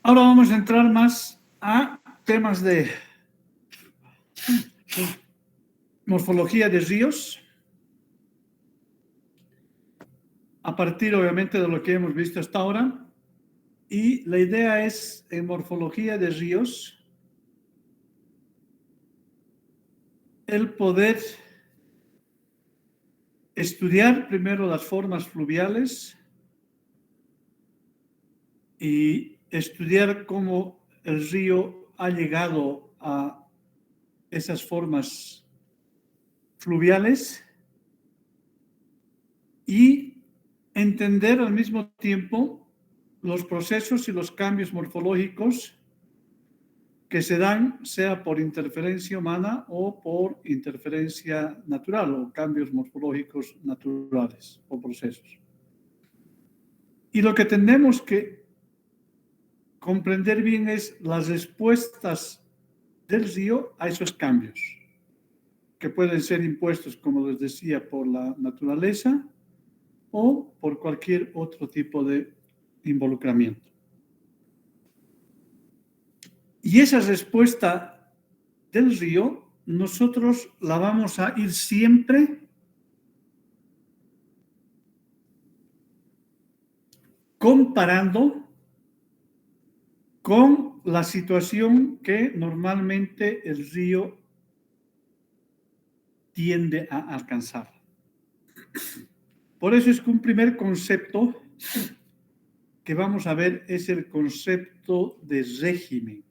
Ahora vamos a entrar más a temas de morfología de ríos, a partir obviamente de lo que hemos visto hasta ahora. Y la idea es, en morfología de ríos, el poder estudiar primero las formas fluviales y estudiar cómo el río ha llegado a esas formas fluviales y entender al mismo tiempo los procesos y los cambios morfológicos que se dan, sea por interferencia humana o por interferencia natural, o cambios morfológicos naturales o procesos. Y lo que tenemos que comprender bien es las respuestas del río a esos cambios, que pueden ser impuestos, como les decía, por la naturaleza o por cualquier otro tipo de involucramiento. Y esa respuesta del río, nosotros la vamos a ir siempre comparando con la situación que normalmente el río tiende a alcanzar. Por eso es que un primer concepto que vamos a ver es el concepto de régimen.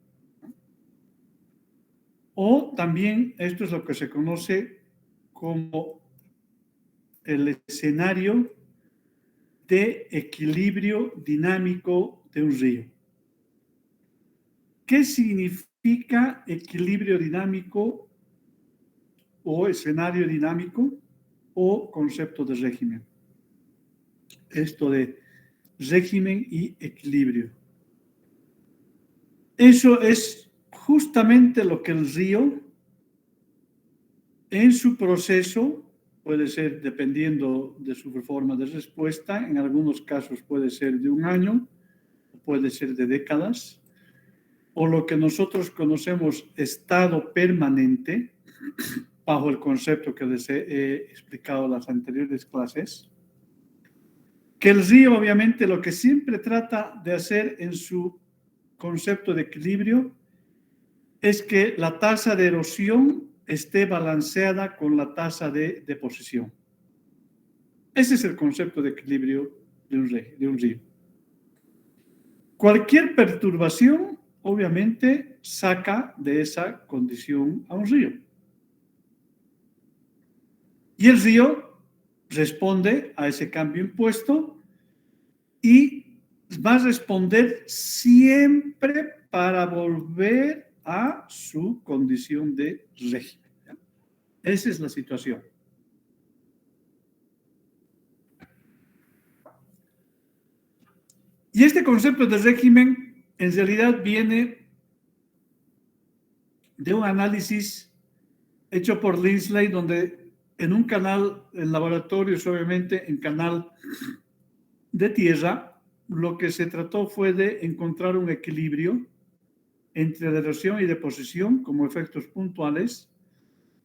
O también esto es lo que se conoce como el escenario de equilibrio dinámico de un río. ¿Qué significa equilibrio dinámico o escenario dinámico o concepto de régimen? Esto de régimen y equilibrio. Eso es justamente lo que el río, en su proceso, puede ser dependiendo de su forma de respuesta, en algunos casos puede ser de un año, puede ser de décadas, o lo que nosotros conocemos estado permanente, bajo el concepto que les he explicado en las anteriores clases, que el río obviamente lo que siempre trata de hacer en su concepto de equilibrio es que la tasa de erosión esté balanceada con la tasa de deposición. Ese es el concepto de equilibrio de un río. Cualquier perturbación, obviamente, saca de esa condición a un río. Y el río responde a ese cambio impuesto y va a responder siempre para volver a su condición de régimen. ¿Ya? Esa es la situación. Y este concepto de régimen en realidad viene de un análisis hecho por Lindsley, donde en un canal, en laboratorios obviamente, en canal de tierra, lo que se trató fue de encontrar un equilibrio entre la erosión y deposición como efectos puntuales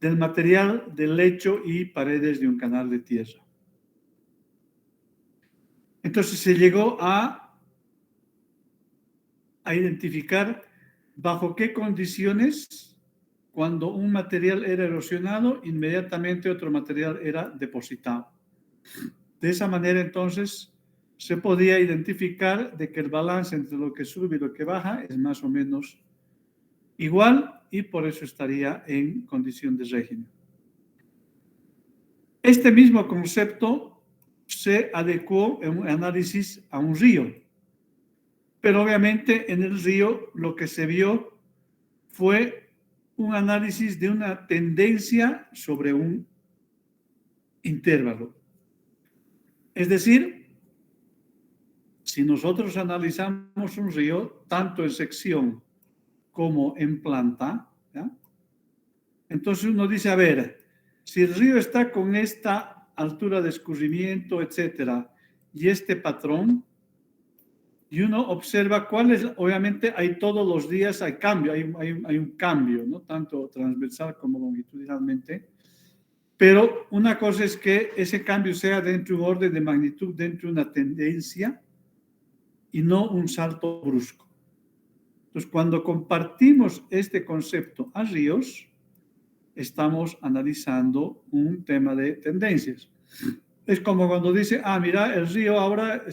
del material del lecho y paredes de un canal de tierra. Entonces se llegó a identificar bajo qué condiciones, cuando un material era erosionado, inmediatamente otro material era depositado. De esa manera, entonces, se podía identificar de que el balance entre lo que sube y lo que baja es más o menos igual y por eso estaría en condición de régimen. Este mismo concepto se adecuó en un análisis a un río, pero obviamente en el río lo que se vio fue un análisis de una tendencia sobre un intervalo. Es decir, si nosotros analizamos un río, tanto en sección como en planta, ¿ya? Entonces uno dice, a ver, si el río está con esta altura de escurrimiento, etcétera, y este patrón, y uno observa cuáles, obviamente hay todos los días, hay cambio, hay un cambio, ¿no? Tanto transversal como longitudinalmente, pero una cosa es que ese cambio sea dentro de un orden de magnitud, dentro de una tendencia y no un salto brusco. Entonces, cuando compartimos este concepto a Ríos, estamos analizando un tema de tendencias. Es como cuando dice, mira, el río ahora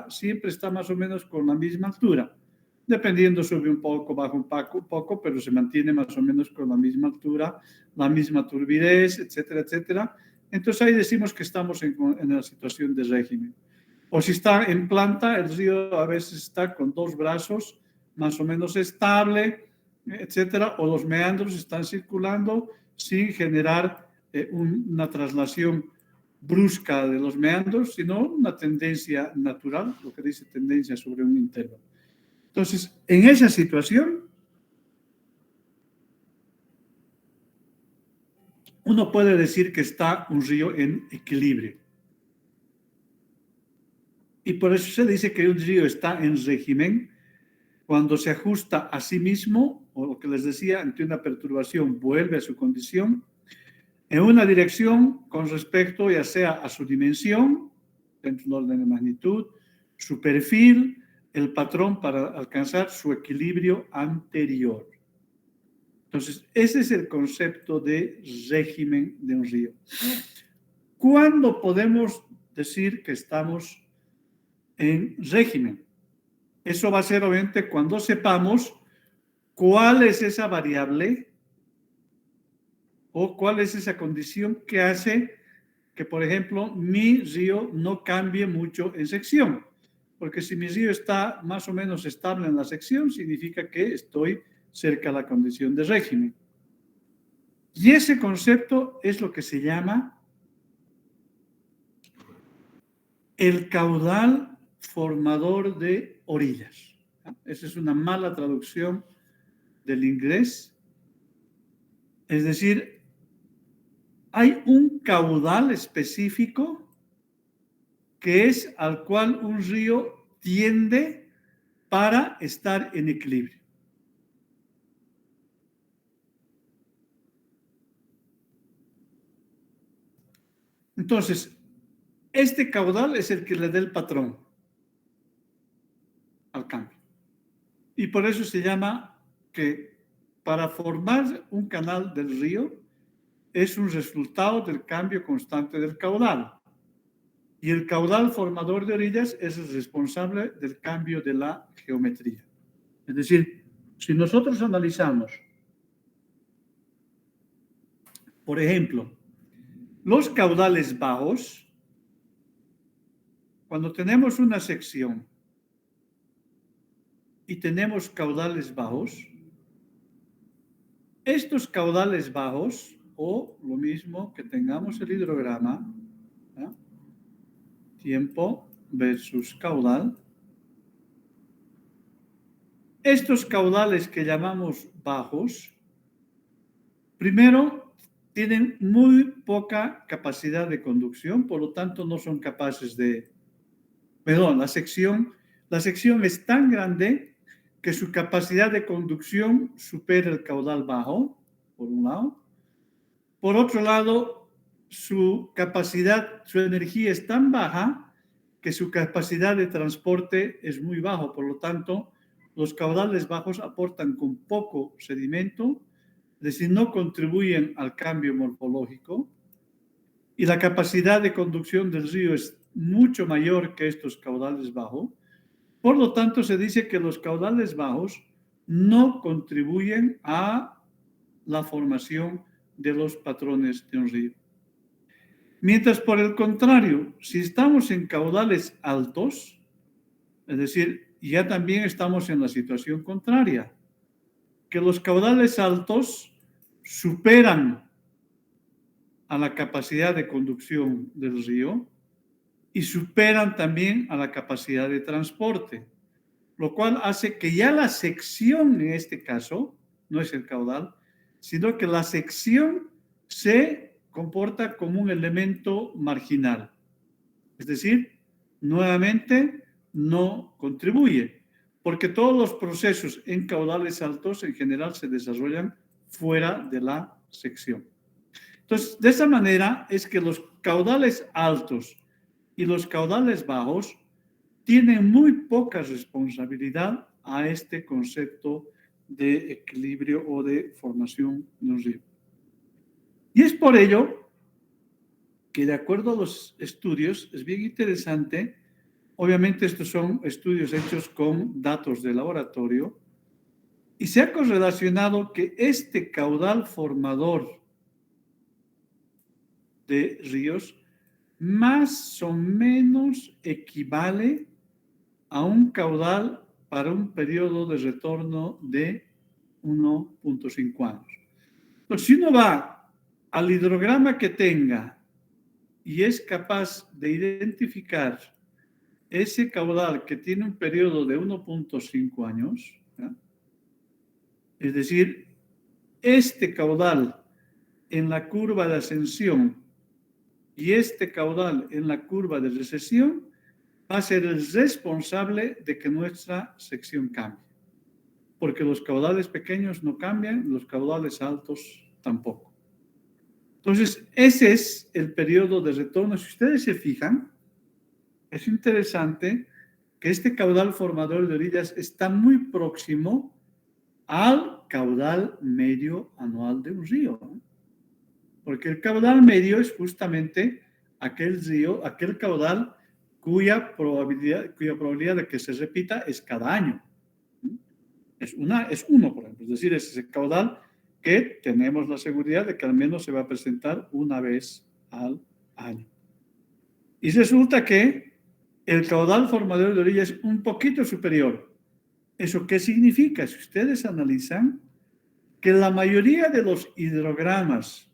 siempre está más o menos con la misma altura. Dependiendo, sube un poco, baja un poco, pero se mantiene más o menos con la misma altura, la misma turbidez, etcétera, etcétera. Entonces ahí decimos que estamos en la situación de régimen. O si está en planta, el río a veces está con dos brazos, más o menos estable, etcétera, o los meandros están circulando sin generar una traslación brusca de los meandros, sino una tendencia natural, lo que dice tendencia sobre un intervalo. Entonces, en esa situación, uno puede decir que está un río en equilibrio. Y por eso se dice que un río está en régimen cuando se ajusta a sí mismo, o lo que les decía, ante una perturbación vuelve a su condición, en una dirección con respecto ya sea a su dimensión, dentro de un orden de magnitud, su perfil, el patrón para alcanzar su equilibrio anterior. Entonces, ese es el concepto de régimen de un río. ¿Cuándo podemos decir que estamos en régimen? Eso va a ser obviamente cuando sepamos cuál es esa variable o cuál es esa condición que hace que, por ejemplo, mi río no cambie mucho en sección. Porque si mi río está más o menos estable en la sección, significa que estoy cerca de la condición de régimen. Y ese concepto es lo que se llama el caudal formador de orillas. Esa es una mala traducción del inglés. Es decir, hay un caudal específico que es al cual un río tiende para estar en equilibrio. Entonces, este caudal es el que le da el patrón al cambio. Y por eso se llama que para formar un canal del río es un resultado del cambio constante del caudal. Y el caudal formador de orillas es el responsable del cambio de la geometría. Es decir, si nosotros analizamos, por ejemplo, los caudales bajos, cuando tenemos una sección y tenemos caudales bajos, estos caudales bajos, o lo mismo que tengamos el hidrograma, ¿eh? Tiempo versus caudal, estos caudales que llamamos bajos, primero tienen muy poca capacidad de conducción, por lo tanto no son capaces de... Perdón, la sección es tan grande que su capacidad de conducción supera el caudal bajo, por un lado. Por otro lado, su energía es tan baja que su capacidad de transporte es muy bajo. Por lo tanto, los caudales bajos aportan con poco sedimento, es decir, no contribuyen al cambio morfológico, y la capacidad de conducción del río es mucho mayor que estos caudales bajos. Por lo tanto, se dice que los caudales bajos no contribuyen a la formación de los patrones de un río. Mientras, por el contrario, si estamos en caudales altos, es decir, ya también estamos en la situación contraria, que los caudales altos superan a la capacidad de conducción del río y superan también a la capacidad de transporte, lo cual hace que ya la sección, en este caso, no es el caudal, sino que la sección se comporta como un elemento marginal. Es decir, nuevamente no contribuye, porque todos los procesos en caudales altos en general se desarrollan fuera de la sección. Entonces, de esa manera es que los caudales altos y los caudales bajos tienen muy poca responsabilidad a este concepto de equilibrio o de formación de un río. Y es por ello que, de acuerdo a los estudios, es bien interesante. Obviamente estos son estudios hechos con datos de laboratorio y se ha correlacionado que este caudal formador de ríos más o menos equivale a un caudal para un periodo de retorno de 1.5 años. Entonces, si uno va al hidrograma que tenga y es capaz de identificar ese caudal que tiene un periodo de 1.5 años, ¿ya? Es decir, este caudal en la curva de ascensión y este caudal en la curva de recesión, va a ser el responsable de que nuestra sección cambie. Porque los caudales pequeños no cambian, los caudales altos tampoco. Entonces, ese es el periodo de retorno. Si ustedes se fijan, es interesante que este caudal formador de orillas está muy próximo al caudal medio anual de un río, ¿no? Porque el caudal medio es justamente aquel río, aquel caudal cuya probabilidad de que se repita es cada año. Es uno, por ejemplo. Es decir, es ese caudal que tenemos la seguridad de que al menos se va a presentar una vez al año. Y resulta que el caudal formador de orilla es un poquito superior. ¿Eso qué significa? Si ustedes analizan que la mayoría de los hidrogramas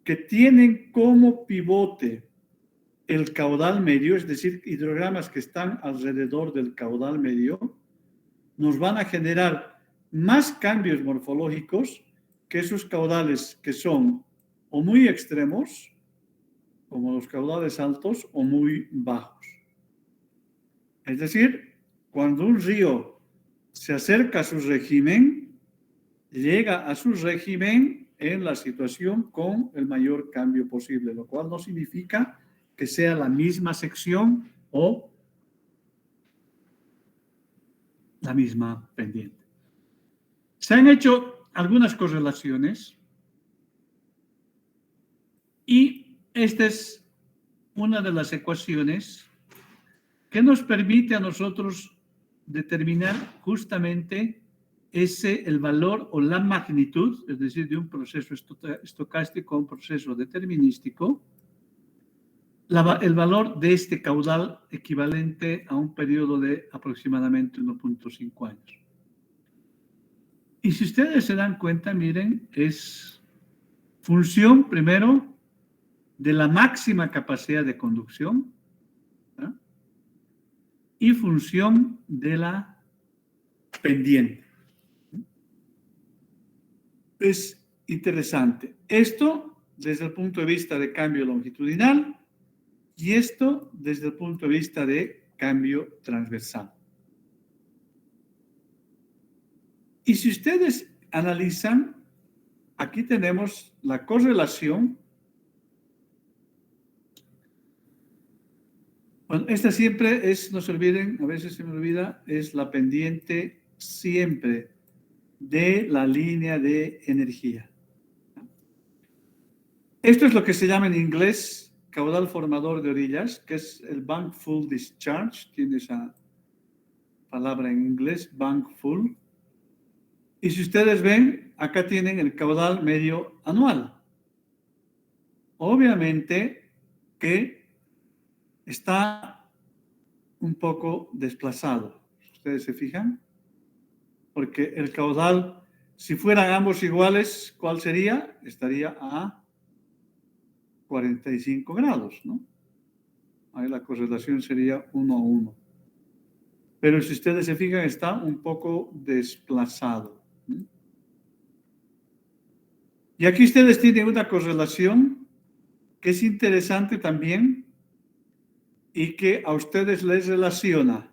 que tienen como pivote el caudal medio, es decir, hidrogramas que están alrededor del caudal medio, nos van a generar más cambios morfológicos que esos caudales que son o muy extremos, como los caudales altos, o muy bajos. Es decir, cuando un río se acerca a su régimen, llega a su régimen en la situación con el mayor cambio posible, lo cual no significa que sea la misma sección o la misma pendiente. Se han hecho algunas correlaciones y esta es una de las ecuaciones que nos permite a nosotros determinar justamente el valor o la magnitud, es decir, de un proceso estocástico a un proceso determinístico, el valor de este caudal equivalente a un periodo de aproximadamente 1.5 años. Y si ustedes se dan cuenta, miren, es función primero de la máxima capacidad de conducción, ¿eh? Y función de la pendiente. Es interesante. Esto desde el punto de vista de cambio longitudinal y esto desde el punto de vista de cambio transversal. Y si ustedes analizan, aquí tenemos la correlación. Bueno, esta siempre es, no se olviden, a veces se me olvida, es la pendiente siempre de la línea de energía. Esto es lo que se llama en inglés caudal formador de orillas, que es el bank full discharge, tiene esa palabra en inglés, bank full. Y si ustedes ven, acá tienen el caudal medio anual. Obviamente que está un poco desplazado. ¿Ustedes se fijan? Porque el caudal, si fueran ambos iguales, ¿cuál sería? Estaría a 45 grados, ¿no? Ahí la correlación sería 1 a 1. Pero si ustedes se fijan, está un poco desplazado. Y aquí ustedes tienen una correlación que es interesante también, y que a ustedes les relaciona.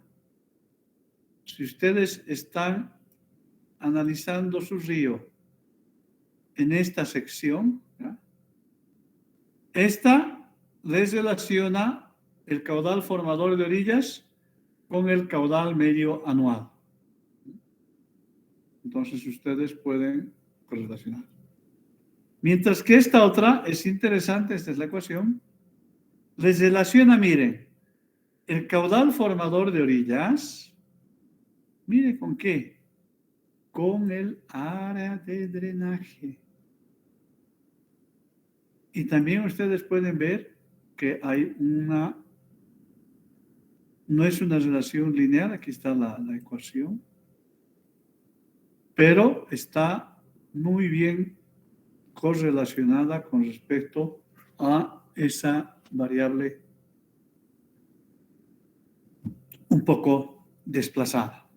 Si ustedes están analizando su río en esta sección, ¿ya? Esta les relaciona el caudal formador de orillas con el caudal medio anual. Entonces ustedes pueden correlacionar. Mientras que esta otra es interesante, esta es la ecuación, les relaciona, miren, el caudal formador de orillas, mire con qué, con el área de drenaje. Y también ustedes pueden ver que hay una, no es una relación lineal, aquí está la ecuación, pero está muy bien correlacionada con respecto a esa variable un poco desplazada.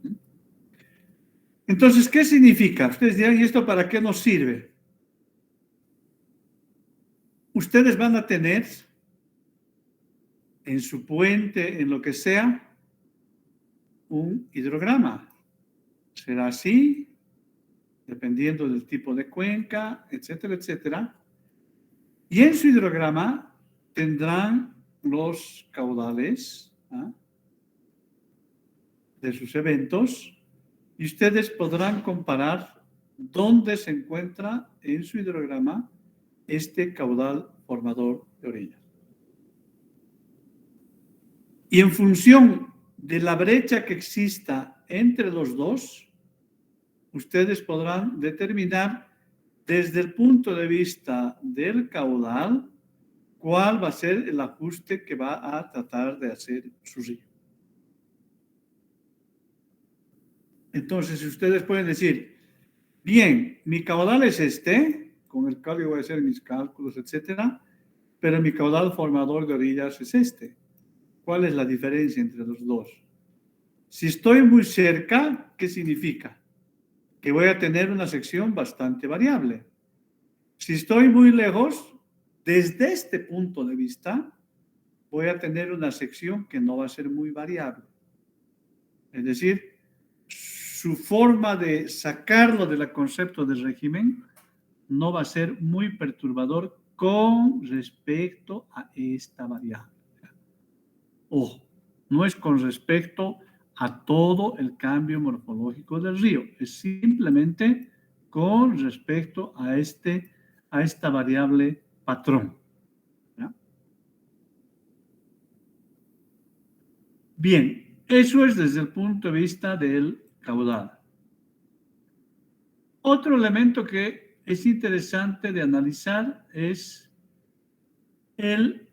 Entonces, ¿qué significa? Ustedes dirán, ¿y esto para qué nos sirve? Ustedes van a tener en su puente, en lo que sea, un hidrograma. Será así, dependiendo del tipo de cuenca, etcétera, etcétera. Y en su hidrograma tendrán los caudales, ¿ah?, de sus eventos, y ustedes podrán comparar dónde se encuentra en su hidrograma este caudal formador de orillas. Y en función de la brecha que exista entre los dos, ustedes podrán determinar desde el punto de vista del caudal cuál va a ser el ajuste que va a tratar de hacer su río. Entonces, ustedes pueden decir, bien, mi caudal es este, con el cual yo voy a hacer mis cálculos, etcétera, pero mi caudal formador de orillas es este. ¿Cuál es la diferencia entre los dos? Si estoy muy cerca, ¿qué significa? Que voy a tener una sección bastante variable. Si estoy muy lejos, desde este punto de vista, voy a tener una sección que no va a ser muy variable. Es decir, su forma de sacarlo del concepto de régimen no va a ser muy perturbador con respecto a esta variable. Ojo, no es con respecto a todo el cambio morfológico del río, es simplemente con respecto a esta variable patrón. ¿Ya? Bien, eso es desde el punto de vista del caudal. Otro elemento que es interesante de analizar es el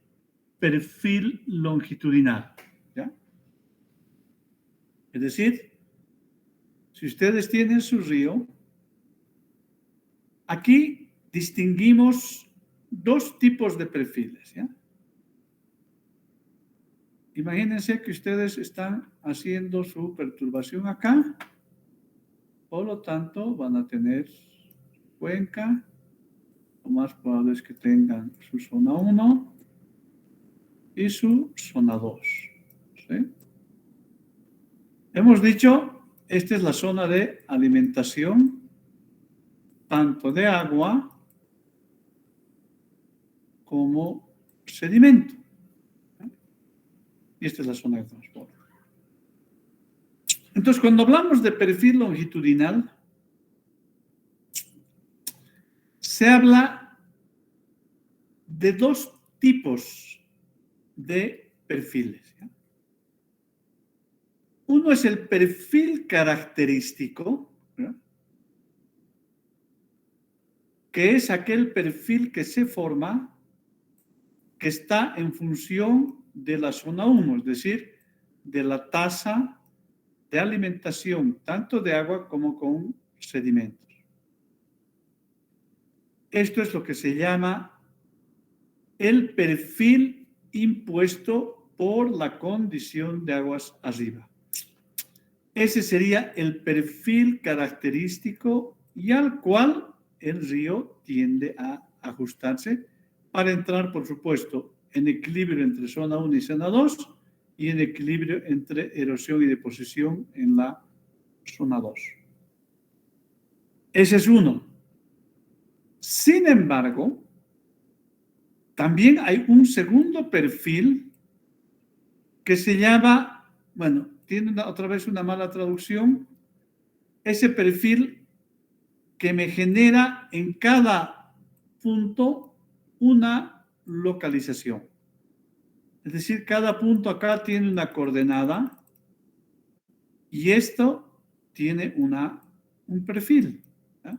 perfil longitudinal. ¿Ya? Es decir, si ustedes tienen su río, aquí distinguimos dos tipos de perfiles. ¿Ya? Imagínense que ustedes están haciendo su perturbación acá, por lo tanto van a tener cuenca, lo más probable es que tengan su zona 1 y su zona 2. ¿Sí? Hemos dicho, esta es la zona de alimentación, tanto de agua como sedimento. Y esta es la zona de transporte. Entonces, cuando hablamos de perfil longitudinal, se habla de dos tipos de perfiles. ¿Ya? Uno es el perfil característico, ¿ya?, que es aquel perfil que se forma, que está en función de la zona 1, es decir, de la tasa de alimentación, tanto de agua como con sedimentos. Esto es lo que se llama el perfil impuesto por la condición de aguas arriba. Ese sería el perfil característico y al cual el río tiende a ajustarse para entrar, por supuesto, en equilibrio entre zona 1 y zona 2 y en equilibrio entre erosión y deposición en la zona 2. Ese es uno. Sin embargo, también hay un segundo perfil que se llama, bueno, tiene otra vez una mala traducción, ese perfil que me genera en cada punto una localización. Es decir, cada punto acá tiene una coordenada y esto tiene un perfil, ¿eh?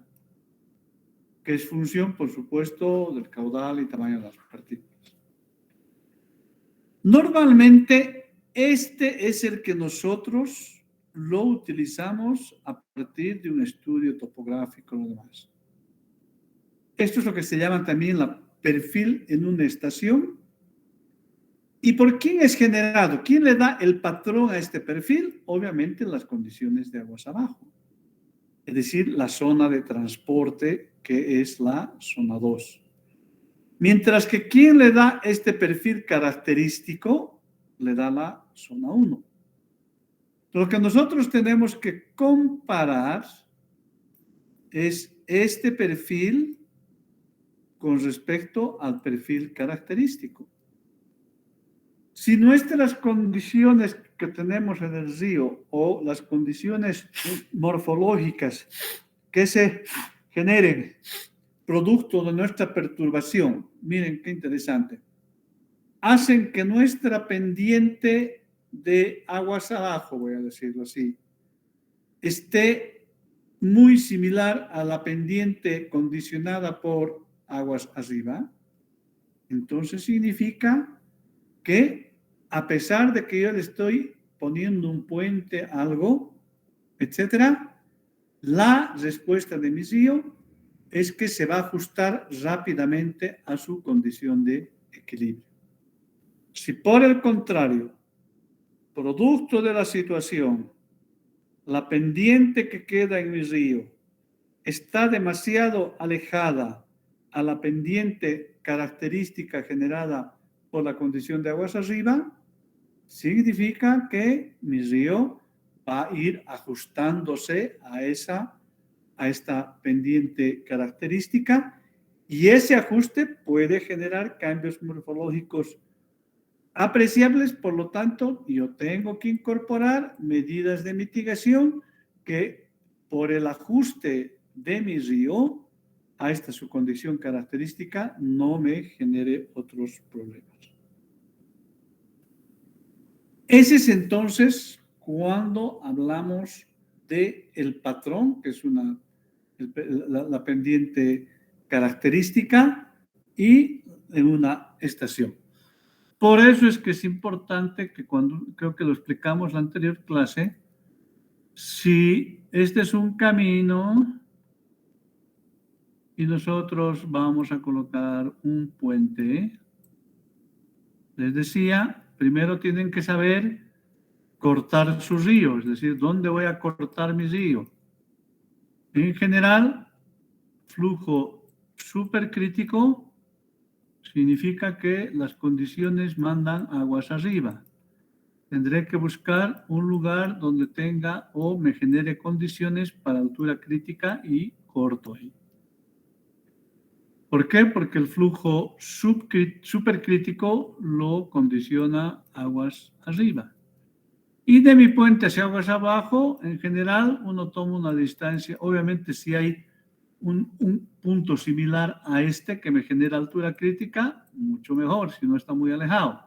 Que es función, por supuesto, del caudal y tamaño de las partículas. Normalmente, este es el que nosotros lo utilizamos a partir de un estudio topográfico y lo demás. Esto es lo que se llama también el perfil en una estación. ¿Y por quién es generado? ¿Quién le da el patrón a este perfil? Obviamente las condiciones de aguas abajo. Es decir, la zona de transporte, que es la zona 2. Mientras que ¿quién le da este perfil característico? Le da la zona 1. Lo que nosotros tenemos que comparar es este perfil con respecto al perfil característico. Si nuestras condiciones que tenemos en el río o las condiciones morfológicas que se generen producto de nuestra perturbación, miren qué interesante, hacen que nuestra pendiente de aguas abajo, voy a decirlo así, esté muy similar a la pendiente condicionada por aguas arriba, entonces significa que a pesar de que yo le estoy poniendo un puente, algo, etcétera, la respuesta de mi río es que se va a ajustar rápidamente a su condición de equilibrio. Si por el contrario, producto de la situación, la pendiente que queda en mi río está demasiado alejada a la pendiente característica generada por la condición de aguas arriba, significa que mi río va a ir ajustándose a esta pendiente característica y ese ajuste puede generar cambios morfológicos apreciables. Por lo tanto, yo tengo que incorporar medidas de mitigación que por el ajuste de mi río a esta su condición característica no me genere otros problemas. Ese es entonces cuando hablamos del patrón, que es la pendiente característica, y en una estación. Por eso es que es importante que creo que lo explicamos en la anterior clase, si este es un camino y nosotros vamos a colocar un puente, les decía, primero tienen que saber cortar su río, es decir, ¿dónde voy a cortar mi río? En general, flujo supercrítico significa que las condiciones mandan aguas arriba. Tendré que buscar un lugar donde tenga o me genere condiciones para altura crítica y corto ahí. ¿Por qué? Porque el flujo supercrítico lo condiciona aguas arriba. Y de mi puente hacia aguas abajo, en general, uno toma una distancia. Obviamente, si hay un punto similar a este que me genera altura crítica, mucho mejor, si no está muy alejado.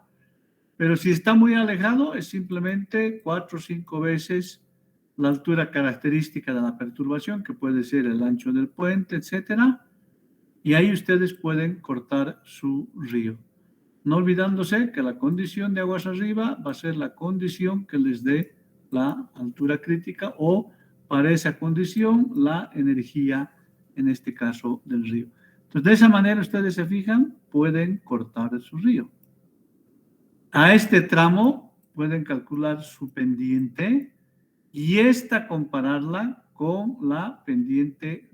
Pero si está muy alejado, es simplemente 4 o 5 veces la altura característica de la perturbación, que puede ser el ancho del puente, etcétera. Y ahí ustedes pueden cortar su río. No olvidándose que la condición de aguas arriba va a ser la condición que les dé la altura crítica o para esa condición la energía, en este caso del río. Entonces, de esa manera ustedes se fijan, pueden cortar su río. A este tramo pueden calcular su pendiente y esta compararla con la pendiente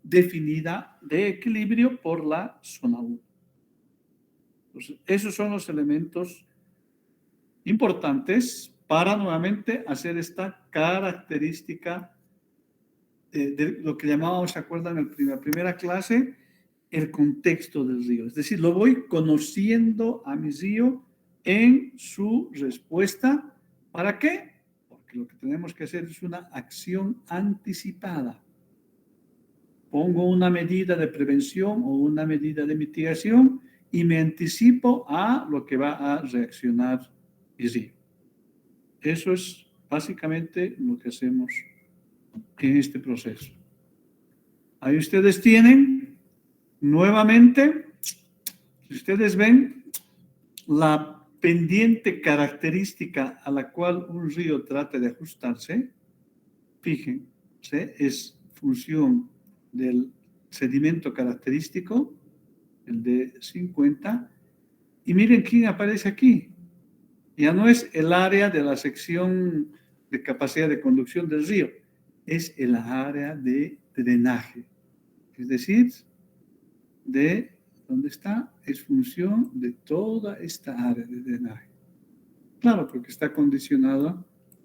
definida de equilibrio por la zona 1. Entonces, esos son los elementos importantes para nuevamente hacer esta característica de lo que llamábamos, ¿se acuerdan en la primera clase? El contexto del río. Es decir, lo voy conociendo a mi río en su respuesta. ¿Para qué? Porque lo que tenemos que hacer es una acción anticipada. Pongo una medida de prevención o una medida de mitigación y me anticipo a lo que va a reaccionar mi río. Eso es básicamente lo que hacemos en este proceso. Ahí ustedes tienen nuevamente, si ustedes ven, la pendiente característica a la cual un río trata de ajustarse, fíjense, es función del sedimento característico, el de 50, y miren quién aparece aquí. Ya no es el área de la sección de capacidad de conducción del río, es el área de drenaje. Es decir, de ¿dónde está? Es función de toda esta área de drenaje. Claro, porque está condicionada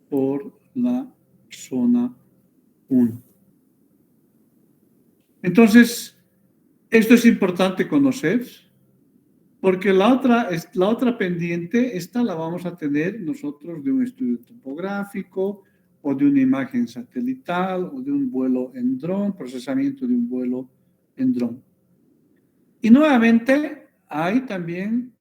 por la zona 1. Entonces, esto es importante conocer, porque la otra pendiente, esta la vamos a tener nosotros de un estudio topográfico o de una imagen satelital o de un vuelo en dron, procesamiento de un vuelo en dron. Y nuevamente hay también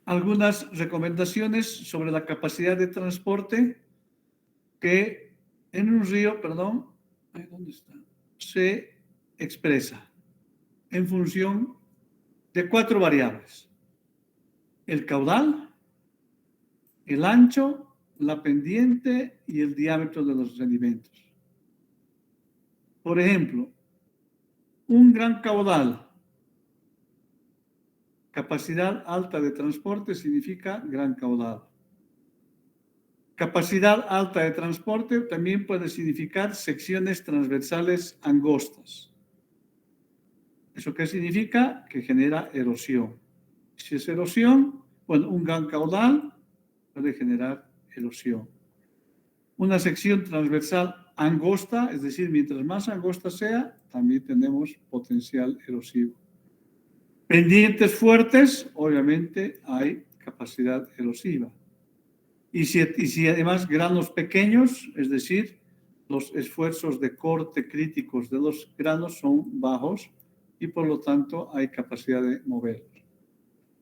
algunas recomendaciones sobre la capacidad de transporte que en un río, perdón, ¿dónde está? Se expresa en función de 4 variables: el caudal, el ancho, la pendiente y el diámetro de los sedimentos. Por ejemplo, un gran caudal, capacidad alta de transporte significa gran caudal. Capacidad alta de transporte también puede significar secciones transversales angostas. ¿Eso qué significa? Que genera erosión. Si es erosión, bueno, un gran caudal puede generar erosión. Una sección transversal angosta, es decir, mientras más angosta sea, también tenemos potencial erosivo. Pendientes fuertes, obviamente hay capacidad erosiva. Y si además granos pequeños, es decir, los esfuerzos de corte críticos de los granos son bajos y por lo tanto hay capacidad de moverlos.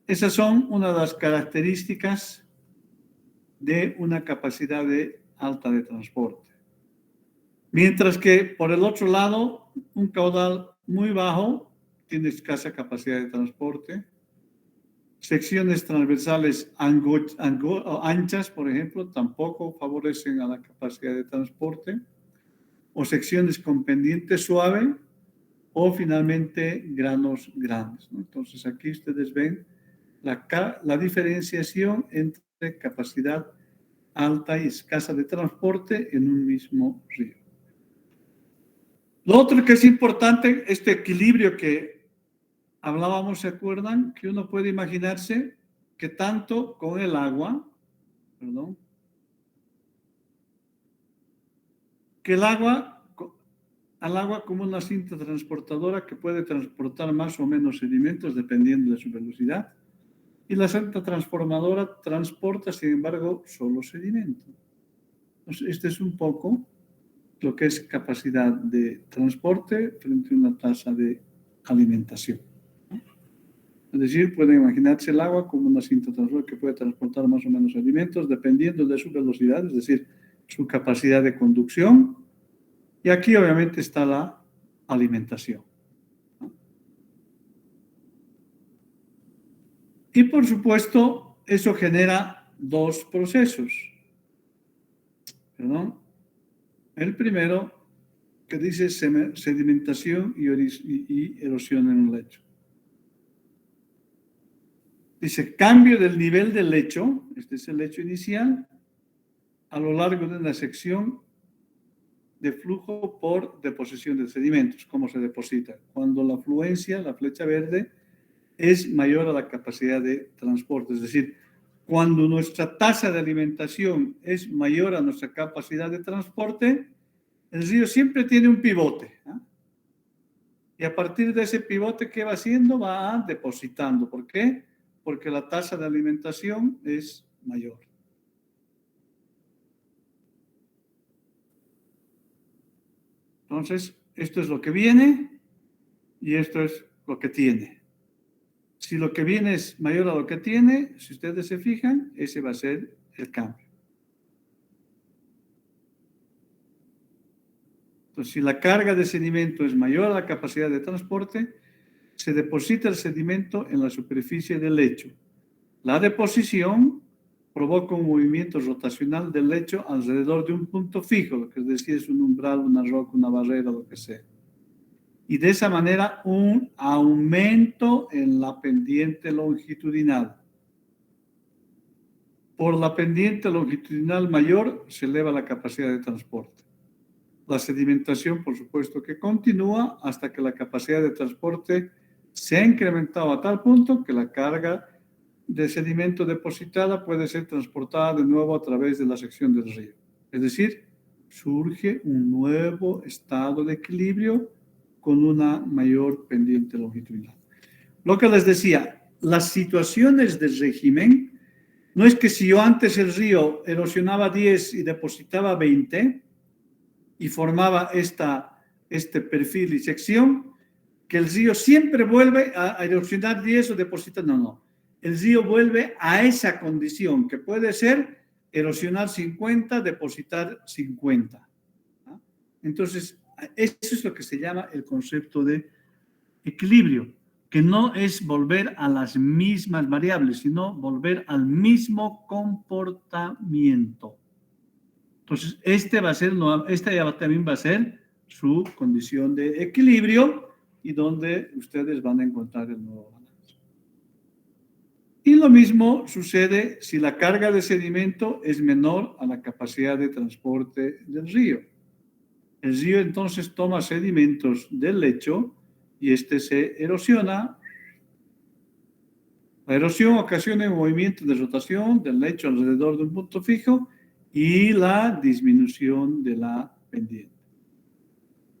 Esas son una de las características de una capacidad alta de transporte. Mientras que por el otro lado, un caudal muy bajo tiene escasa capacidad de transporte. Secciones transversales anchas, por ejemplo, tampoco favorecen a la capacidad de transporte. O secciones con pendiente suave o finalmente granos grandes, ¿no? Entonces aquí ustedes ven la diferenciación entre capacidad alta y escasa de transporte en un mismo río. Lo otro que es importante, este equilibrio que hablábamos, ¿se acuerdan? Que uno puede imaginarse que tanto con el agua, que al agua como una cinta transportadora que puede transportar más o menos sedimentos dependiendo de su velocidad, y la cinta transformadora transporta, sin embargo, solo sedimento. Entonces, este es un poco lo que es capacidad de transporte frente a una tasa de alimentación. Es decir, pueden imaginarse el agua como una cinta transportadora que puede transportar más o menos alimentos dependiendo de su velocidad, es decir, su capacidad de conducción. Y aquí obviamente está la alimentación. Y por supuesto, eso genera dos procesos. El primero, que dice sedimentación y erosión en un lecho. Dice cambio del nivel del lecho, este es el lecho inicial, a lo largo de una sección de flujo por deposición de sedimentos. ¿Cómo se deposita? Cuando la afluencia, la flecha verde, es mayor a la capacidad de transporte. Es decir, cuando nuestra tasa de alimentación es mayor a nuestra capacidad de transporte, el río siempre tiene un pivote. Y a partir de ese pivote, ¿qué va haciendo? Va depositando. ¿Por qué? Porque la tasa de alimentación es mayor. Entonces, esto es lo que viene y esto es lo que tiene. Si lo que viene es mayor a lo que tiene, si ustedes se fijan, ese va a ser el cambio. Entonces, si la carga de sedimento es mayor a la capacidad de transporte, se deposita el sedimento en la superficie del lecho. La deposición provoca un movimiento rotacional del lecho alrededor de un punto fijo, lo que es decir, es un umbral, una roca, una barrera, lo que sea. Y de esa manera un aumento en la pendiente longitudinal. Por la pendiente longitudinal mayor se eleva la capacidad de transporte. La sedimentación, por supuesto, que continúa hasta que la capacidad de transporte se ha incrementado a tal punto que la carga de sedimento depositada puede ser transportada de nuevo a través de la sección del río. Es decir, surge un nuevo estado de equilibrio con una mayor pendiente longitudinal. Lo que les decía, las situaciones del régimen, no es que si yo antes el río erosionaba 10 y depositaba 20 y formaba este perfil y sección, que el río siempre vuelve a erosionar 10 o depositar, no. El río vuelve a esa condición, que puede ser erosionar 50, depositar 50. Entonces, eso es lo que se llama el concepto de equilibrio, que no es volver a las mismas variables, sino volver al mismo comportamiento. Entonces, esta ya también va a ser su condición de equilibrio y donde ustedes van a encontrar el nuevo balance. Y lo mismo sucede si la carga de sedimento es menor a la capacidad de transporte del río. El río entonces toma sedimentos del lecho y este se erosiona. La erosión ocasiona un movimiento de rotación del lecho alrededor de un punto fijo y la disminución de la pendiente.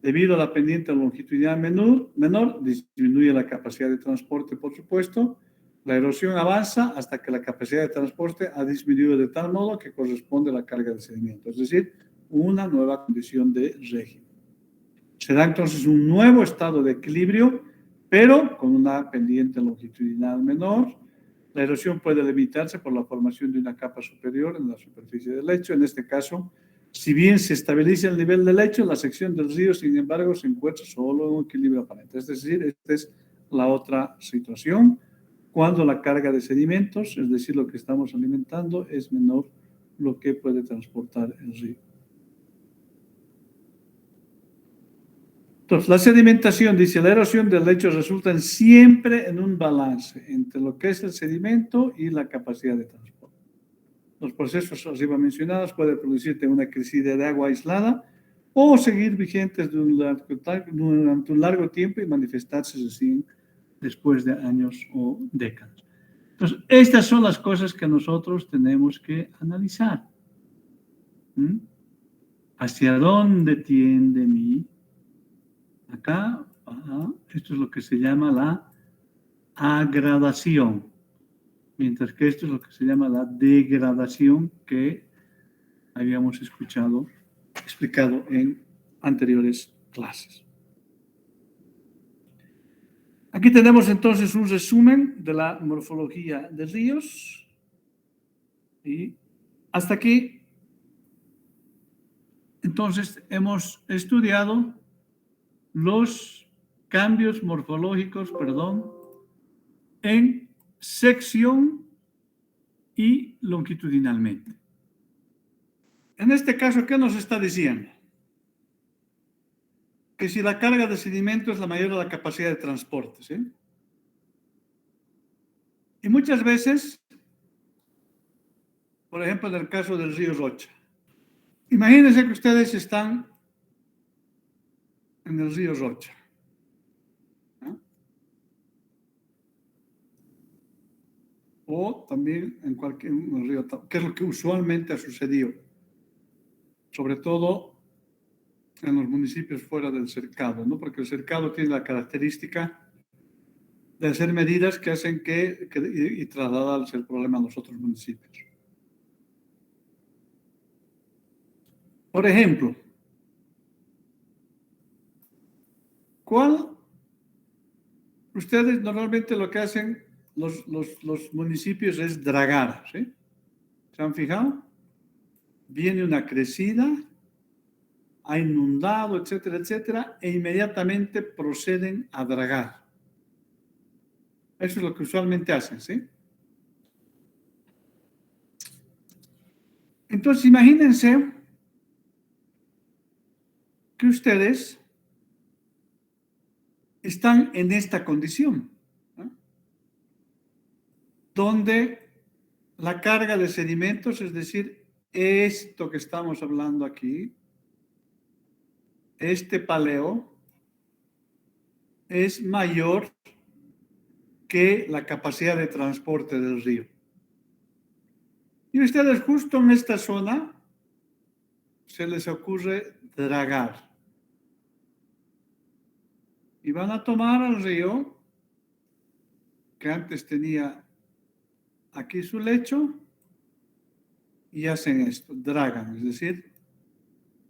Debido a la pendiente longitudinal menor, disminuye la capacidad de transporte, por supuesto. La erosión avanza hasta que la capacidad de transporte ha disminuido de tal modo que corresponde a la carga de sedimento, es decir, una nueva condición de régimen. Se da entonces un nuevo estado de equilibrio, pero con una pendiente longitudinal menor. La erosión puede limitarse por la formación de una capa superior en la superficie del lecho. En este caso, si bien se estabiliza el nivel del lecho, la sección del río, sin embargo, se encuentra solo en un equilibrio aparente. Es decir, esta es la otra situación, cuando la carga de sedimentos, es decir, lo que estamos alimentando, es menor lo que puede transportar el río. Entonces, la sedimentación, dice, la erosión del lecho resulta siempre en un balance entre lo que es el sedimento y la capacidad de transporte. Los procesos arriba mencionados pueden producirte una crecida de agua aislada o seguir vigentes durante un largo tiempo y manifestarse recién después de años o décadas. Entonces, estas son las cosas que nosotros tenemos que analizar. ¿Hacia dónde tiende mi? Acá, esto es lo que se llama la agradación, mientras que esto es lo que se llama la degradación que habíamos explicado en anteriores clases. Aquí tenemos entonces un resumen de la morfología de ríos y hasta aquí entonces hemos estudiado los cambios morfológicos, en sección y longitudinalmente. En este caso, ¿qué nos está diciendo? Que si la carga de sedimento es la mayor de la capacidad de transporte, ¿sí? Y muchas veces, por ejemplo, en el caso del río Rocha, imagínense que ustedes están en el río Rocha, ¿no? o también en cualquier río, que es lo que usualmente ha sucedido, sobre todo en los municipios fuera del cercado, ¿no? Porque el cercado tiene la característica de hacer medidas que hacen y trasladarse el problema a los otros municipios. Por ejemplo, ustedes normalmente lo que hacen los municipios es dragar, ¿sí? ¿Se han fijado? Viene una crecida, ha inundado, etcétera, etcétera, e inmediatamente proceden a dragar. Eso es lo que usualmente hacen, ¿sí? Entonces, imagínense que ustedes están en esta condición, ¿no? Donde la carga de sedimentos, es decir, esto que estamos hablando aquí, este paleo, es mayor que la capacidad de transporte del río. Y ustedes justo en esta zona se les ocurre dragar. Y van a tomar al río, que antes tenía aquí su lecho, y hacen esto, dragan, es decir,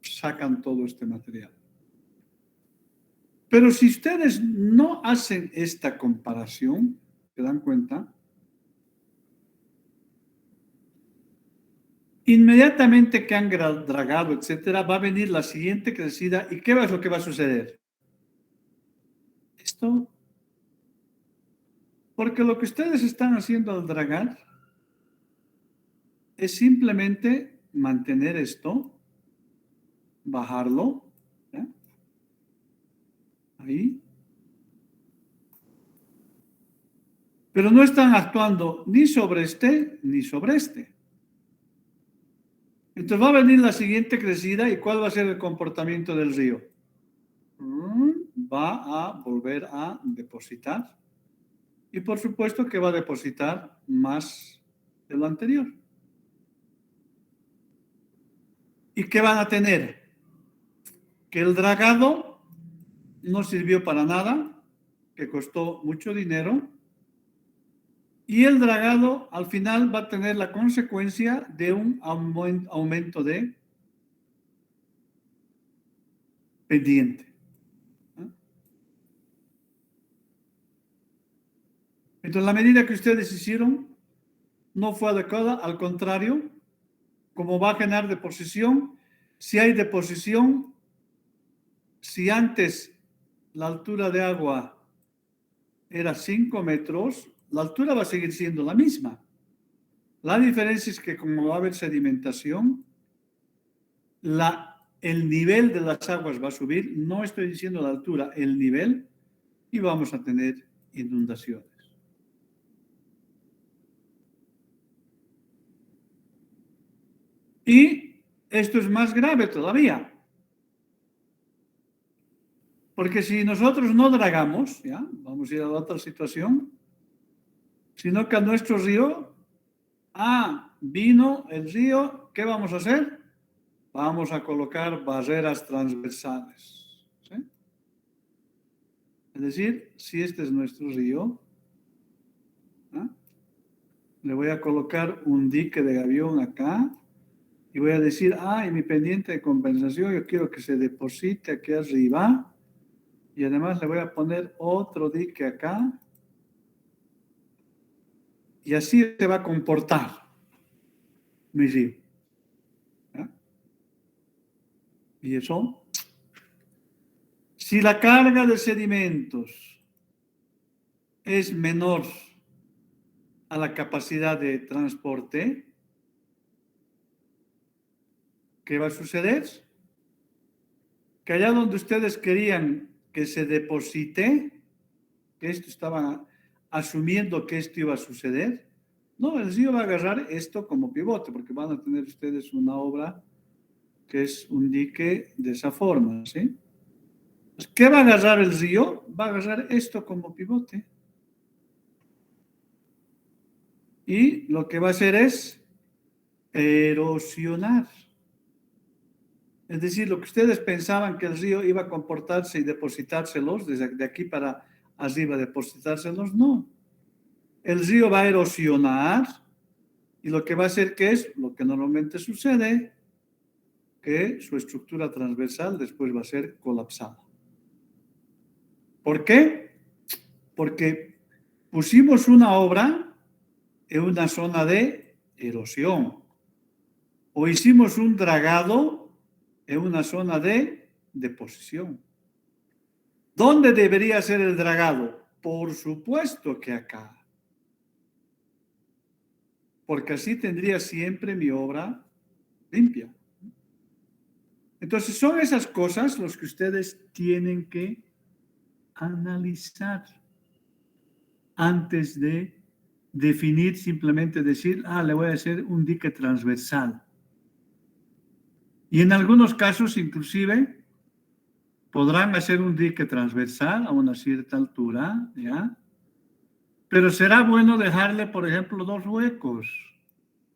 sacan todo este material. Pero si ustedes no hacen esta comparación, ¿se dan cuenta? Inmediatamente que han dragado, etcétera, va a venir la siguiente crecida. ¿Y qué es lo que va a suceder? Esto. Porque lo que ustedes están haciendo al dragar es simplemente mantener esto, bajarlo, ¿ya? Ahí. Pero no están actuando ni sobre este ni sobre este. Entonces va a venir la siguiente crecida. ¿Y cuál va a ser el comportamiento del río? Va a volver a depositar. Y por supuesto que va a depositar más de lo anterior. ¿Y qué van a tener? Que el dragado no sirvió para nada, que costó mucho dinero, y el dragado al final va a tener la consecuencia de un aumento de pendiente. Entonces, la medida que ustedes hicieron no fue adecuada, al contrario, como va a generar deposición, si hay deposición, si antes la altura de agua era 5 metros, la altura va a seguir siendo la misma. La diferencia es que como va a haber sedimentación, el nivel de las aguas va a subir, no estoy diciendo la altura, el nivel, y vamos a tener inundaciones. Y esto es más grave todavía, porque si nosotros no dragamos, ¿ya? Vamos a ir a la otra situación, sino que a nuestro río, vino el río, ¿qué vamos a hacer? Vamos a colocar barreras transversales, ¿sí? Es decir, si este es nuestro río, le voy a colocar un dique de gavión acá y voy a decir, y mi pendiente de compensación yo quiero que se deposite aquí arriba y además le voy a poner otro dique acá y así se va a comportar mi río. ¿Ya? Y eso, si la carga de sedimentos es menor a la capacidad de transporte, ¿qué va a suceder? Que allá donde ustedes querían que se deposite, que esto estaba asumiendo que esto iba a suceder, no, el río va a agarrar esto como pivote, porque van a tener ustedes una obra que es un dique de esa forma, ¿sí? ¿Qué va a agarrar el río? Va a agarrar esto como pivote. y lo que va a hacer es erosionar. Es decir, lo que ustedes pensaban que el río iba a comportarse y depositárselos, desde de aquí para arriba depositárselos, no. El río va a erosionar y lo que va a hacer que es lo que normalmente sucede, que su estructura transversal después va a ser colapsada. ¿Por qué? Porque pusimos una obra en una zona de erosión o hicimos un dragado en una zona de deposición. ¿Dónde debería ser el dragado? Por supuesto que acá. Porque así tendría siempre mi obra limpia. Entonces son esas cosas las que ustedes tienen que analizar antes de definir, simplemente decir, le voy a hacer un dique transversal. Y en algunos casos, inclusive, podrán hacer un dique transversal a una cierta altura, ¿ya? Pero será bueno dejarle, por ejemplo, 2 huecos.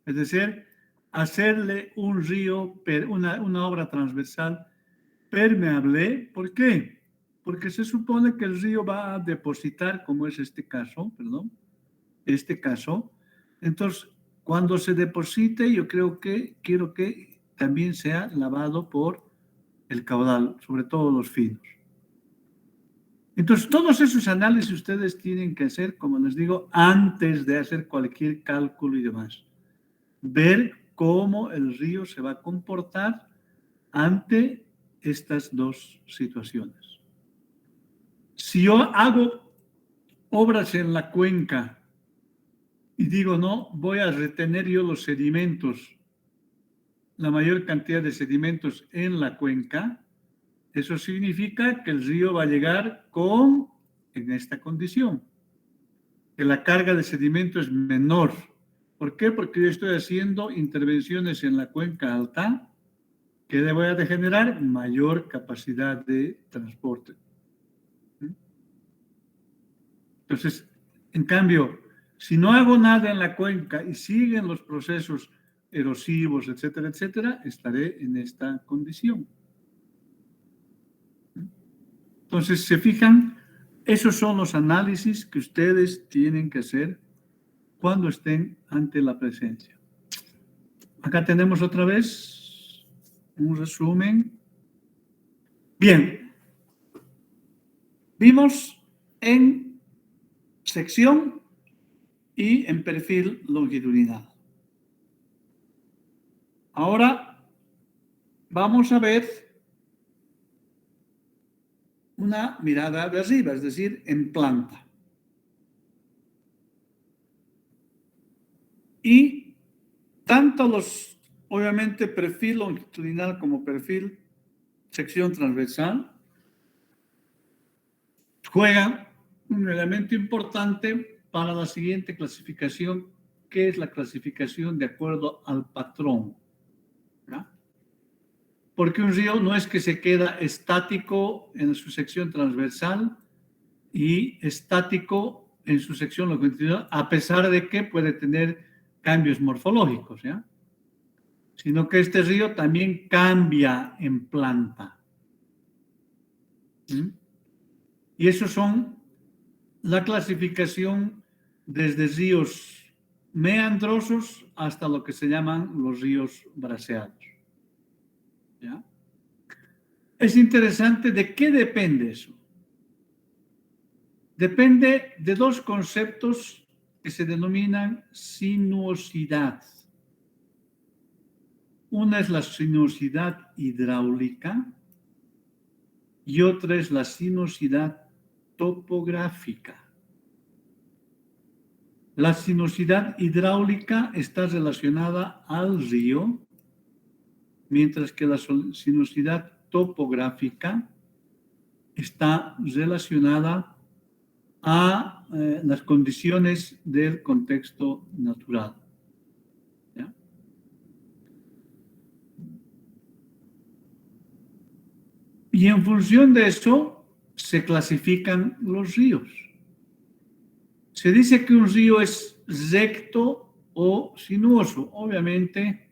Es decir, hacerle un río, una obra transversal permeable. ¿Por qué? Porque se supone que el río va a depositar, como es este caso, Entonces, cuando se deposite, quiero que también sea lavado por el caudal, sobre todo los finos. Entonces, todos esos análisis ustedes tienen que hacer, como les digo, antes de hacer cualquier cálculo y demás. Ver cómo el río se va a comportar ante estas 2 situaciones. Si yo hago obras en la cuenca y digo, no, voy a retener yo los sedimentos, la mayor cantidad de sedimentos en la cuenca, eso significa que el río va a llegar en esta condición, que la carga de sedimento es menor. ¿Por qué? Porque yo estoy haciendo intervenciones en la cuenca alta que le voy a generar mayor capacidad de transporte. Entonces, en cambio, si no hago nada en la cuenca y siguen los procesos erosivos, etcétera, etcétera, estaré en esta condición. Entonces, se fijan, esos son los análisis que ustedes tienen que hacer cuando estén ante la presencia. Acá tenemos otra vez un resumen. Bien, vimos en sección y en perfil longitudinal. Ahora vamos a ver una mirada de arriba, es decir, en planta. Y tanto obviamente, perfil longitudinal como perfil sección transversal juegan un elemento importante para la siguiente clasificación, que es la clasificación de acuerdo al patrón. ¿Ya? Porque un río no es que se queda estático en su sección transversal y estático en su sección longitudinal, a pesar de que puede tener cambios morfológicos, ¿ya? Sino que este río también cambia en planta. ¿Mm? Y esos son la clasificación desde ríos meandrosos hasta lo que se llaman los ríos braseados. ¿Ya? Es interesante de qué depende eso. Depende de 2 conceptos que se denominan sinuosidad. Una es la sinuosidad hidráulica y otra es la sinuosidad topográfica. La sinuosidad hidráulica está relacionada al río, mientras que la sinuosidad topográfica está relacionada a las condiciones del contexto natural. ¿Ya? Y en función de eso se clasifican los ríos. Se dice que un río es recto o sinuoso. Obviamente,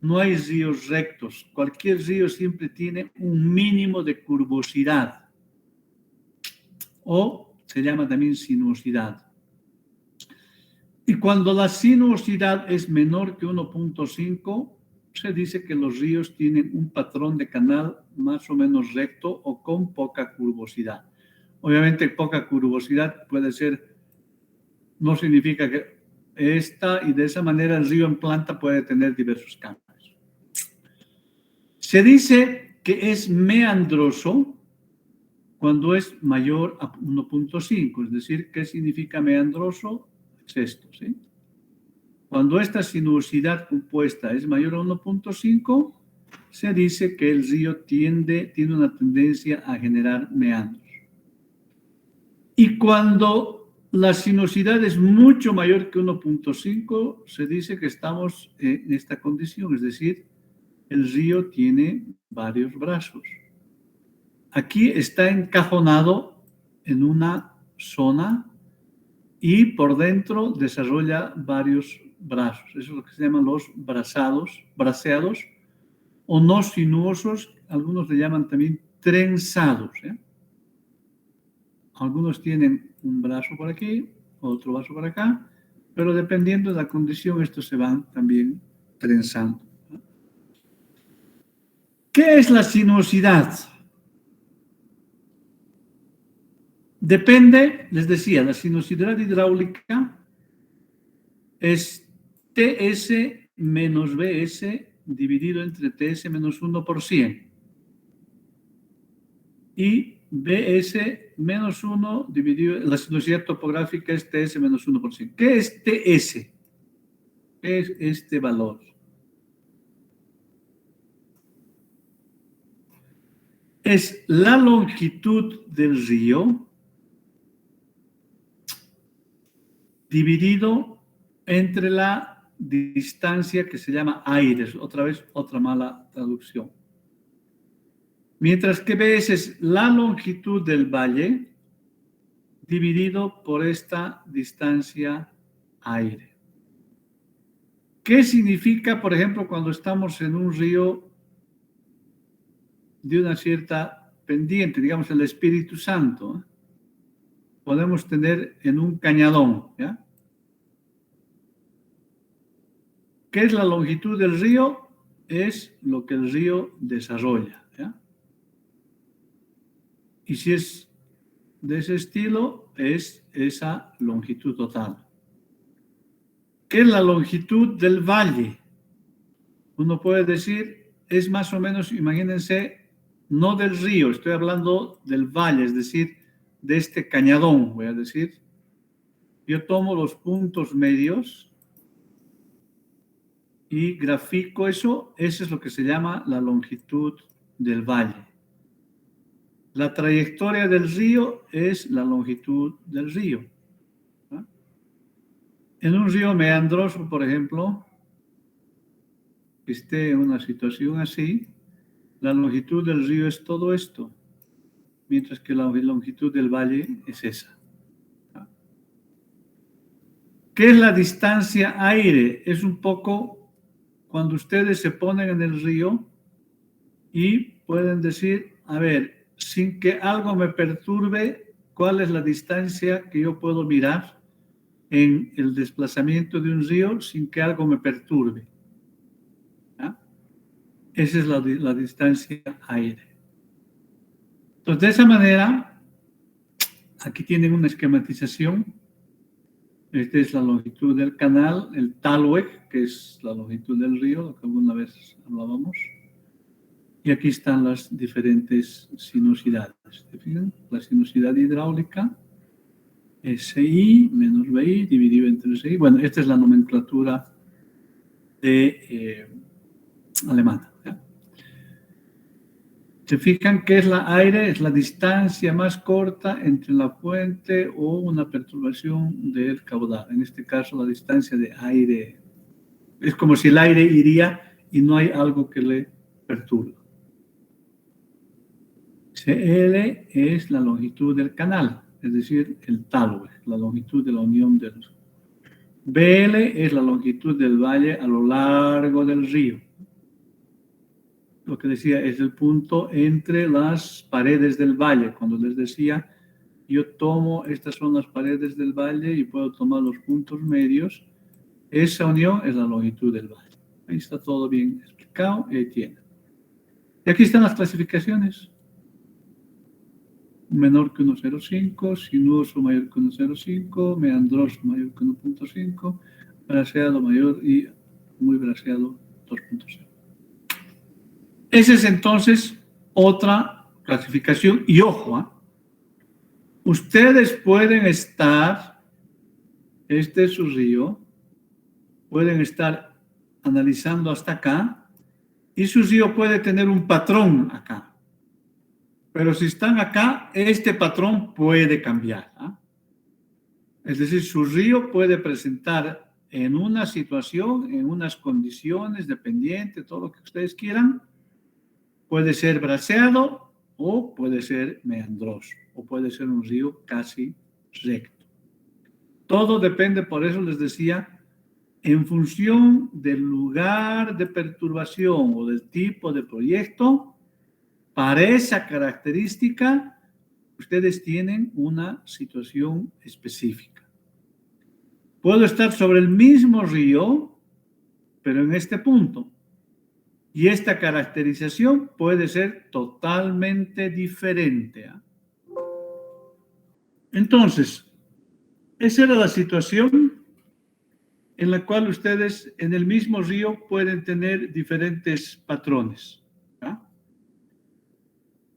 no hay ríos rectos. Cualquier río siempre tiene un mínimo de curvosidad, o se llama también sinuosidad. Y cuando la sinuosidad es menor que 1.5, se dice que los ríos tienen un patrón de canal más o menos recto o con poca curvosidad. Obviamente, poca curvosidad puede ser, no significa que esta, y de esa manera el río en planta puede tener diversos cambios. Se dice que es meandroso cuando es mayor a 1.5, es decir, ¿qué significa meandroso? Es esto, ¿sí? Cuando esta sinuosidad compuesta es mayor a 1.5, se dice que el río tiene una tendencia a generar meandros. Y cuando la sinuosidad es mucho mayor que 1.5, se dice que estamos en esta condición, es decir, el río tiene varios brazos. Aquí está encajonado en una zona y por dentro desarrolla varios brazos. Eso es lo que se llaman los braceados o no sinuosos. Algunos le llaman también trenzados. Algunos tienen un brazo por aquí, otro brazo por acá, pero dependiendo de la condición, estos se van también trenzando. ¿Qué es la sinuosidad? Depende, les decía, la sinuosidad hidráulica es TS menos BS dividido entre TS menos 1 por 100. Y BS menos 1 dividido, la sinuosidad topográfica es TS menos 1 por 100. ¿Qué es TS? ¿Qué es este valor? Es la longitud del río dividido entre la distancia que se llama aires. Otra vez, otra mala traducción. Mientras que BS es la longitud del valle dividido por esta distancia aire. ¿Qué significa, por ejemplo, cuando estamos en un río de una cierta pendiente, digamos el Espíritu Santo? Podemos tener en un cañadón, ¿ya? ¿Qué es la longitud del río? Es lo que el río desarrolla, ¿ya? Y si es de ese estilo, es esa longitud total. ¿Qué es la longitud del valle? Uno puede decir, es más o menos, imagínense, no del río, estoy hablando del valle, es decir, de este cañadón, voy a decir. Yo tomo los puntos medios y grafico eso es lo que se llama la longitud del valle. La trayectoria del río es la longitud del río. ¿No? En un río meandroso, por ejemplo, que esté en una situación así, la longitud del río es todo esto, mientras que la longitud del valle es esa. ¿No? ¿Qué es la distancia aire? Es un poco cuando ustedes se ponen en el río y pueden decir, a ver, sin que algo me perturbe, ¿cuál es la distancia que yo puedo mirar en el desplazamiento de un río sin que algo me perturbe? ¿Ah? Esa es la distancia aire. Entonces, de esa manera, aquí tienen una esquematización. Esta es la longitud del canal, el Talweg, que es la longitud del río, lo que alguna vez hablábamos. Y aquí están las diferentes sinuosidades. ¿Se fijan? La sinuosidad hidráulica, SI menos BI dividido entre SI. Bueno, esta es la nomenclatura de alemana. ¿Ya? Se fijan que es la aire, es la distancia más corta entre la fuente o una perturbación del caudal. En este caso, la distancia de aire. Es como si el aire iría y no hay algo que le perturbe. CL es la longitud del canal, es decir, el Talweg, la longitud de la unión de los. BL es la longitud del valle a lo largo del río. Lo que decía es el punto entre las paredes del valle. Cuando les decía, yo tomo, estas son las paredes del valle y puedo tomar los puntos medios. Esa unión es la longitud del valle. Ahí está todo bien explicado y ahí tiene. Y aquí están las clasificaciones. Menor que 1,05, sinuoso mayor que 1,05, meandroso mayor que 1,5, braseado mayor y muy braseado 2,0. Esa es entonces otra clasificación. Y ojo, ustedes pueden estar, este es su río, pueden estar analizando hasta acá y su río puede tener un patrón acá. Pero si están acá, este patrón puede cambiar. Es decir, su río puede presentar en una situación, en unas condiciones, dependiente, todo lo que ustedes quieran, puede ser braseado o puede ser meandroso o puede ser un río casi recto. Todo depende, por eso les decía, en función del lugar de perturbación o del tipo de proyecto, para esa característica, ustedes tienen una situación específica. Puedo estar sobre el mismo río, pero en este punto. Y esta caracterización puede ser totalmente diferente. Entonces, esa era la situación en la cual ustedes en el mismo río pueden tener diferentes patrones.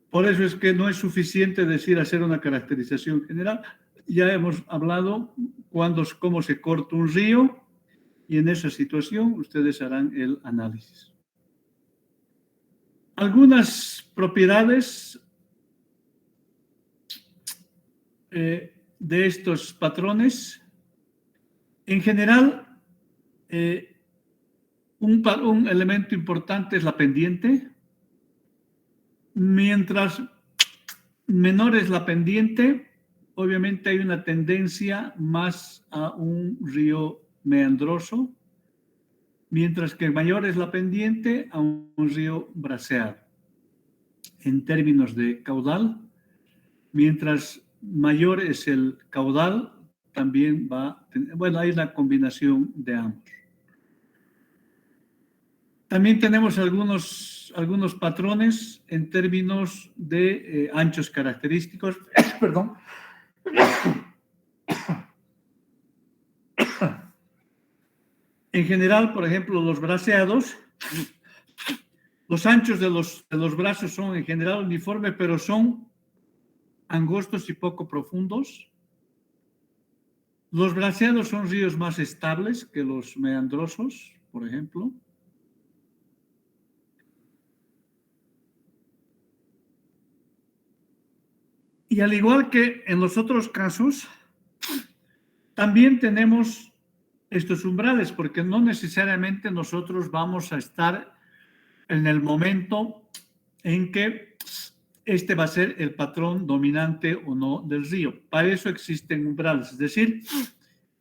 Por eso es que no es suficiente decir hacer una caracterización general. Ya hemos hablado cómo se corta un río y en esa situación ustedes harán el análisis. Algunas propiedades de estos patrones, en general, un elemento importante es la pendiente. Mientras menor es la pendiente, obviamente hay una tendencia más a un río meandroso, mientras que mayor es la pendiente a un río braseado. En términos de caudal, mientras mayor es el caudal, también hay una combinación de ambos. También tenemos algunos patrones en términos de anchos característicos. Perdón. En general, por ejemplo, los braseados, los anchos de los brazos son en general uniformes, pero son angostos y poco profundos. Los braseados son ríos más estables que los meandrosos, por ejemplo. Y al igual que en los otros casos, también tenemos estos umbrales, porque no necesariamente nosotros vamos a estar en el momento en que este va a ser el patrón dominante o no del río. Para eso existen umbrales, es decir,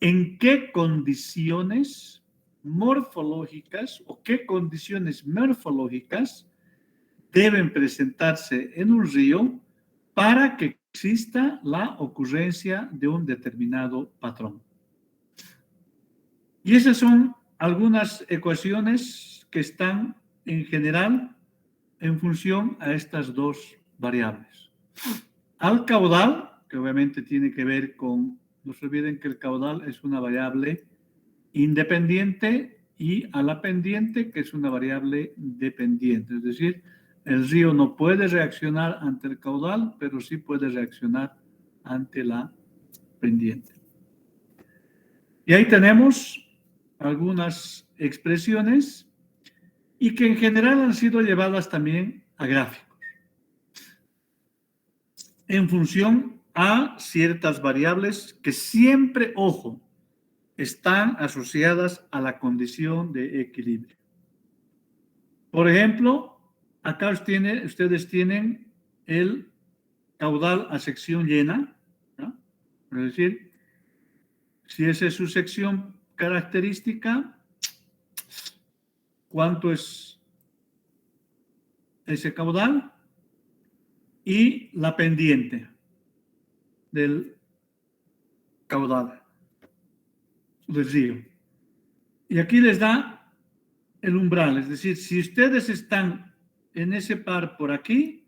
en qué condiciones morfológicas o qué condiciones morfológicas deben presentarse en un río para que exista la ocurrencia de un determinado patrón. Y esas son algunas ecuaciones que están en general en función a estas dos variables. Al caudal, que obviamente tiene que ver con, no se olviden que el caudal es una variable independiente, y a la pendiente, que es una variable dependiente. Es decir, el río no puede reaccionar ante el caudal, pero sí puede reaccionar ante la pendiente. Y ahí tenemos algunas expresiones y que en general han sido llevadas también a gráficos en función a ciertas variables que siempre, ojo, están asociadas a la condición de equilibrio. Por ejemplo, acá ustedes tienen el caudal a sección llena, ¿no? Es decir, si esa es su sección característica, cuánto es ese caudal y la pendiente del caudal del río. Y aquí les da el umbral, es decir, si ustedes están en ese par por aquí,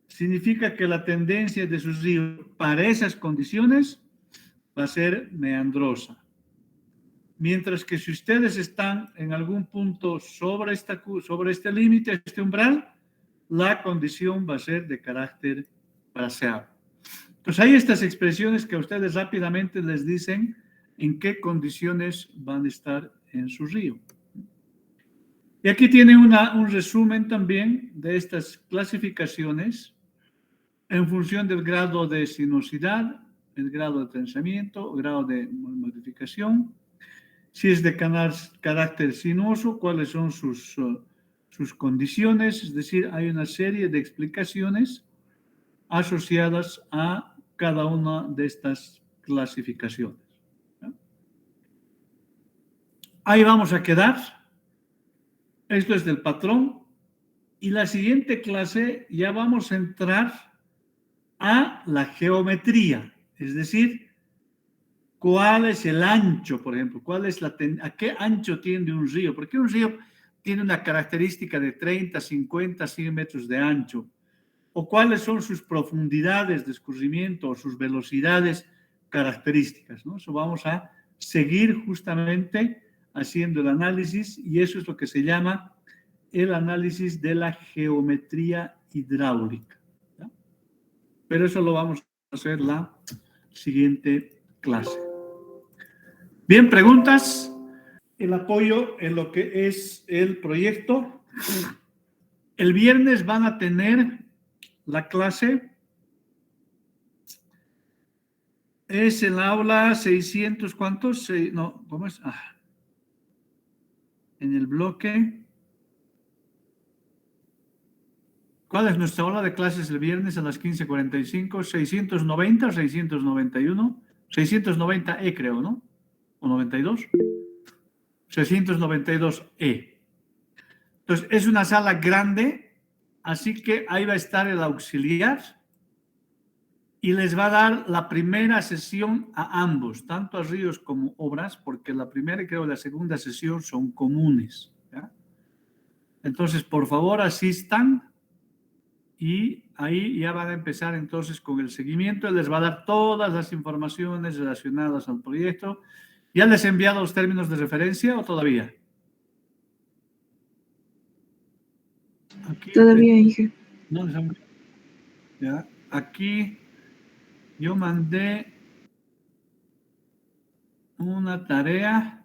significa que la tendencia de sus ríos para esas condiciones va a ser meandrosa. Mientras que si ustedes están en algún punto sobre este límite, este umbral, la condición va a ser de carácter braseado. Entonces hay estas expresiones que a ustedes rápidamente les dicen en qué condiciones van a estar en su río. Y aquí tienen un resumen también de estas clasificaciones en función del grado de sinuosidad, el grado de tensamiento, el grado de modificación, si es de carácter sinuoso, cuáles son sus condiciones, es decir, hay una serie de explicaciones asociadas a cada una de estas clasificaciones. Ahí vamos a quedar. Esto es del patrón. Y la siguiente clase ya vamos a entrar a la geometría, es decir, cuál es el ancho, por ejemplo, a qué ancho tiene un río, porque un río tiene una característica de 30, 50, 100 metros de ancho, o cuáles son sus profundidades de escurrimiento o sus velocidades características, ¿no? Eso vamos a seguir justamente haciendo el análisis y eso es lo que se llama el análisis de la geometría hidráulica, ¿ya? Pero eso lo vamos a hacer la siguiente clase. Bien, preguntas. El apoyo en lo que es el proyecto. El viernes van a tener la clase. Es el aula 600, ¿cuántos? No, ¿cómo es? En el bloque. ¿Cuál es nuestra hora de clases el viernes a las 15:45? 690 o 691. 690E creo, ¿no? ¿O 92? 692E. Entonces, es una sala grande, así que ahí va a estar el auxiliar y les va a dar la primera sesión a ambos, tanto a Ríos como Obras, porque la primera y creo la segunda sesión son comunes, ¿ya? Entonces, por favor, asistan y ahí ya van a empezar entonces con el seguimiento. Les va a dar todas las informaciones relacionadas al proyecto. ¿Ya les he enviado los términos de referencia o todavía? Aquí todavía, Inge. No, ya. Aquí yo mandé una tarea.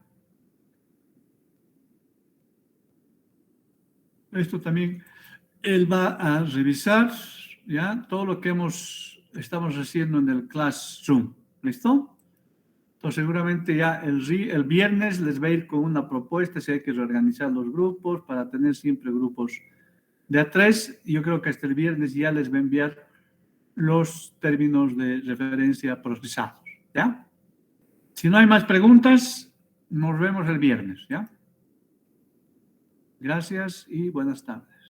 Esto también él va a revisar, ya, todo lo que estamos haciendo en el Classroom. ¿Listo? Entonces seguramente ya el viernes les va a ir con una propuesta si hay que reorganizar los grupos para tener siempre grupos de A3. Yo creo que hasta el viernes ya les va a enviar los términos de referencia procesados, ¿ya? Si no hay más preguntas, nos vemos el viernes, ¿ya? Gracias y buenas tardes.